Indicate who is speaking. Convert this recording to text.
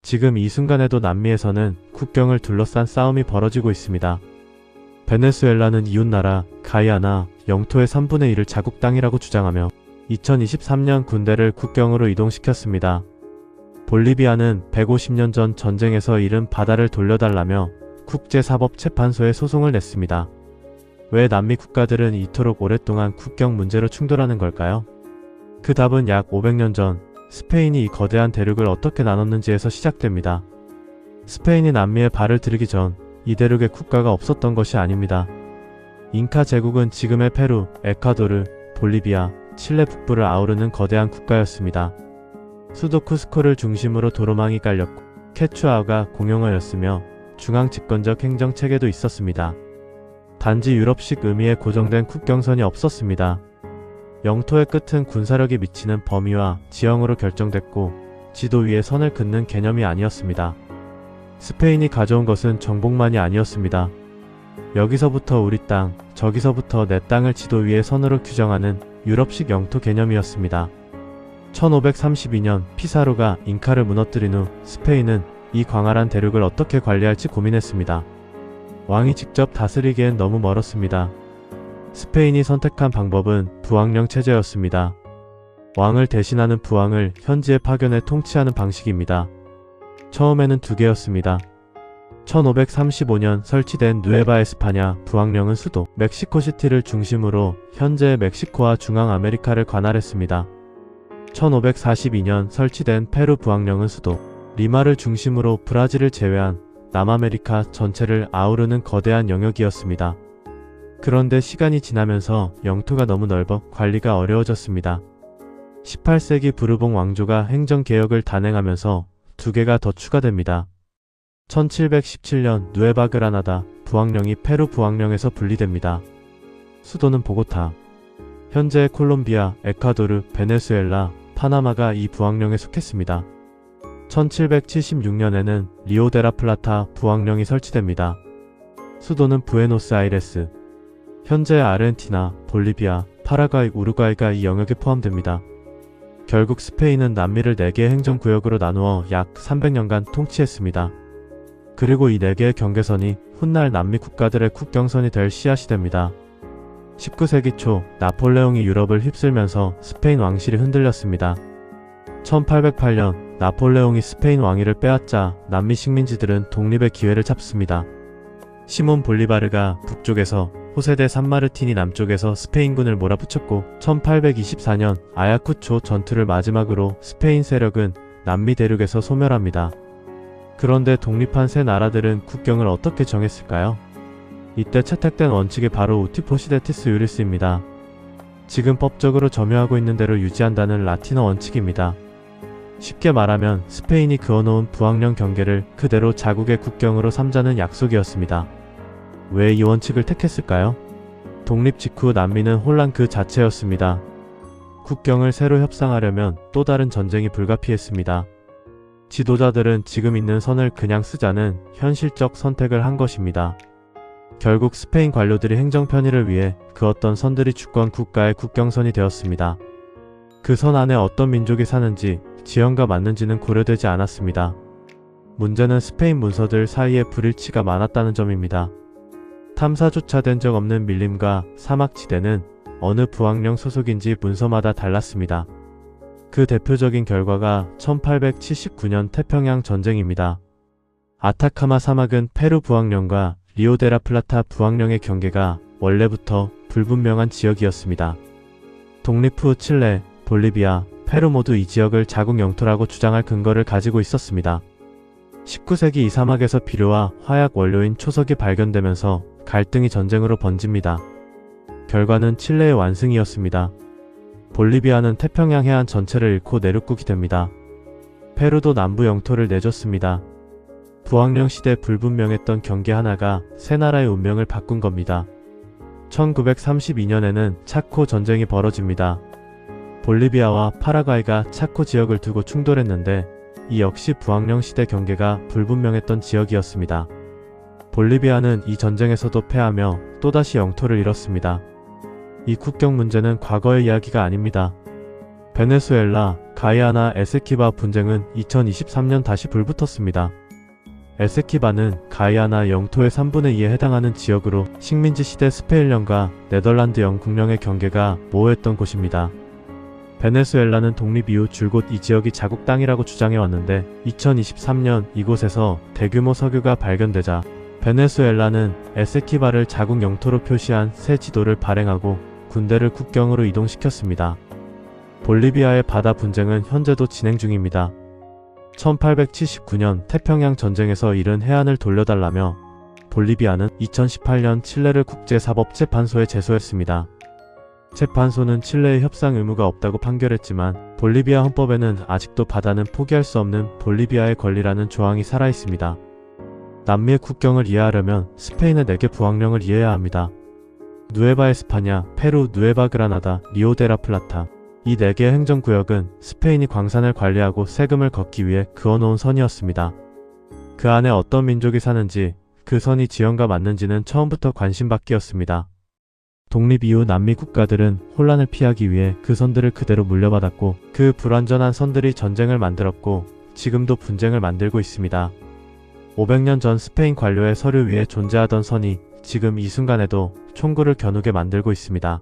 Speaker 1: 지금 이 순간에도 남미에서는 국경을 둘러싼 싸움이 벌어지고 있습니다. 베네수엘라는 이웃나라 가이아나 영토의 3분의 1을 자국 땅이라고 주장하며 2023년 군대를 국경으로 이동시켰습니다. 볼리비아는 150년 전 전쟁에서 잃은 바다를 돌려달라며 국제사법재판소에 소송을 냈습니다. 왜 남미 국가들은 이토록 오랫동안 국경 문제로 충돌하는 걸까요? 그 답은 약 500년 전 스페인이 이 거대한 대륙을 어떻게 나눴는지에서 시작됩니다. 스페인이 남미에 발을 들이기 전 이 대륙에 국가가 없었던 것이 아닙니다. 잉카 제국은 지금의 페루, 에콰도르, 볼리비아, 칠레 북부를 아우르는 거대한 국가였습니다. 수도 쿠스코를 중심으로 도로망이 깔렸고 케추아어가 공용어였으며 중앙 집권적 행정체계도 있었습니다. 단지 유럽식 의미의 고정된 국경선이 없었습니다. 영토의 끝은 군사력이 미치는 범위와 지형으로 결정됐고 지도 위에 선을 긋는 개념이 아니었습니다. 스페인이 가져온 것은 정복만이 아니었습니다. 여기서부터 우리 땅, 저기서부터 내 땅을 지도 위에 선으로 규정하는 유럽식 영토 개념이었습니다. 1532년 피사로가 잉카를 무너뜨린 후 스페인은 이 광활한 대륙을 어떻게 관리할지 고민했습니다. 왕이 직접 다스리기엔 너무 멀었습니다. 스페인이 선택한 방법은 부왕령 체제였습니다. 왕을 대신하는 부왕을 현지에 파견해 통치하는 방식입니다. 처음에는 두 개였습니다. 1535년 설치된 누에바 에스파냐 부왕령은 수도 멕시코시티를 중심으로 현재의 멕시코와 중앙아메리카를 관할했습니다. 1542년 설치된 페루 부왕령은 수도 리마를 중심으로 브라질을 제외한 남아메리카 전체를 아우르는 거대한 영역이었습니다. 그런데 시간이 지나면서 영토가 너무 넓어 관리가 어려워졌습니다. 18세기 부르봉 왕조가 행정개혁을 단행하면서 두 개가 더 추가됩니다. 1717년 누에바 그라나다 부왕령이 페루 부왕령에서 분리됩니다. 수도는 보고타. 현재의 콜롬비아, 에콰도르, 베네수엘라, 파나마가 이 부왕령에 속했습니다. 1776년에는 리오데라플라타 부왕령이 설치됩니다. 수도는 부에노스아이레스. 현재 아르헨티나, 볼리비아, 파라과이, 우루과이가 이 영역에 포함됩니다. 결국 스페인은 남미를 4개의 행정구역으로 나누어 약 300년간 통치했습니다. 그리고 이 4개의 경계선이 훗날 남미 국가들의 국경선이 될 씨앗이 됩니다. 19세기 초 나폴레옹이 유럽을 휩쓸면서 스페인 왕실이 흔들렸습니다. 1808년 나폴레옹이 스페인 왕위를 빼앗자 남미 식민지들은 독립의 기회를 잡습니다. 시몬 볼리바르가 북쪽에서 호세 데 산마르틴이 남쪽에서 스페인군을 몰아붙였고 1824년 아야쿠초 전투를 마지막으로 스페인 세력은 남미 대륙에서 소멸합니다. 그런데 독립한 세 나라들은 국경을 어떻게 정했을까요? 이때 채택된 원칙이 바로 우티포시데티스 유리스입니다. 지금 법적으로 점유하고 있는 대로 유지한다는 라틴어 원칙입니다. 쉽게 말하면 스페인이 그어놓은 부왕령 경계를 그대로 자국의 국경으로 삼자는 약속이었습니다. 왜 이 원칙을 택했을까요? 독립 직후 남미는 혼란 그 자체였습니다. 국경을 새로 협상하려면 또 다른 전쟁이 불가피했습니다. 지도자들은 지금 있는 선을 그냥 쓰자는 현실적 선택을 한 것입니다. 결국 스페인 관료들이 행정 편의를 위해 그 어떤 선들이 주권 국가의 국경선이 되었습니다. 그 선 안에 어떤 민족이 사는지, 지형과 맞는지는 고려되지 않았습니다. 문제는 스페인 문서들 사이에 불일치가 많았다는 점입니다. 탐사조차 된 적 없는 밀림과 사막지대는 어느 부왕령 소속인지 문서마다 달랐습니다. 그 대표적인 결과가 1879년 태평양 전쟁입니다. 아타카마 사막은 페루 부왕령과 리오데라플라타 부왕령의 경계가 원래부터 불분명한 지역이었습니다. 독립 후 칠레, 볼리비아, 페루 모두 이 지역을 자국 영토라고 주장할 근거를 가지고 있었습니다. 19세기 이 사막에서 비료와 화약 원료인 초석이 발견되면서 갈등이 전쟁으로 번집니다. 결과는 칠레의 완승이었습니다. 볼리비아는 태평양 해안 전체를 잃고 내륙국이 됩니다. 페루도 남부 영토를 내줬습니다. 부왕령 시대 불분명했던 경계 하나가 세 나라의 운명을 바꾼 겁니다. 1932년에는 차코 전쟁이 벌어집니다. 볼리비아와 파라과이가 차코 지역을 두고 충돌했는데 이 역시 부왕령 시대 경계가 불분명했던 지역이었습니다. 볼리비아는 이 전쟁에서도 패하며 또다시 영토를 잃었습니다. 이 국경 문제는 과거의 이야기가 아닙니다. 베네수엘라, 가이아나 에세키바 분쟁은 2023년 다시 불붙었습니다. 에세키바는 가이아나 영토의 3분의 2에 해당하는 지역으로 식민지 시대 스페인령과 네덜란드 영국령의 경계가 모호했던 곳입니다. 베네수엘라는 독립 이후 줄곧 이 지역이 자국 땅이라고 주장해왔는데 2023년 이곳에서 대규모 석유가 발견되자 베네수엘라는 에세키바를 자국 영토로 표시한 새 지도를 발행하고 군대를 국경으로 이동시켰습니다. 볼리비아의 바다 분쟁은 현재도 진행 중입니다. 1879년 태평양 전쟁에서 잃은 해안을 돌려달라며 볼리비아는 2018년 칠레를 국제사법재판소에 제소했습니다. 재판소는 칠레의 협상 의무가 없다고 판결했지만 볼리비아 헌법에는 아직도 바다는 포기할 수 없는 볼리비아의 권리라는 조항이 살아있습니다. 남미의 국경을 이해하려면 스페인의 4개 부항령을 이해해야 합니다. 누에바 에스파냐, 페루, 누에바 그라나다, 리오 데라 플라타. 이 4개의 행정구역은 스페인이 광산을 관리하고 세금을 걷기 위해 그어놓은 선이었습니다. 그 안에 어떤 민족이 사는지, 그 선이 지형과 맞는지는 처음부터 관심받기였습니다. 독립 이후 남미 국가들은 혼란을 피하기 위해 그 선들을 그대로 물려받았고 그 불완전한 선들이 전쟁을 만들었고 지금도 분쟁을 만들고 있습니다. 500년 전 스페인 관료의 서류 위에 존재하던 선이 지금 이 순간에도 총구를 겨누게 만들고 있습니다.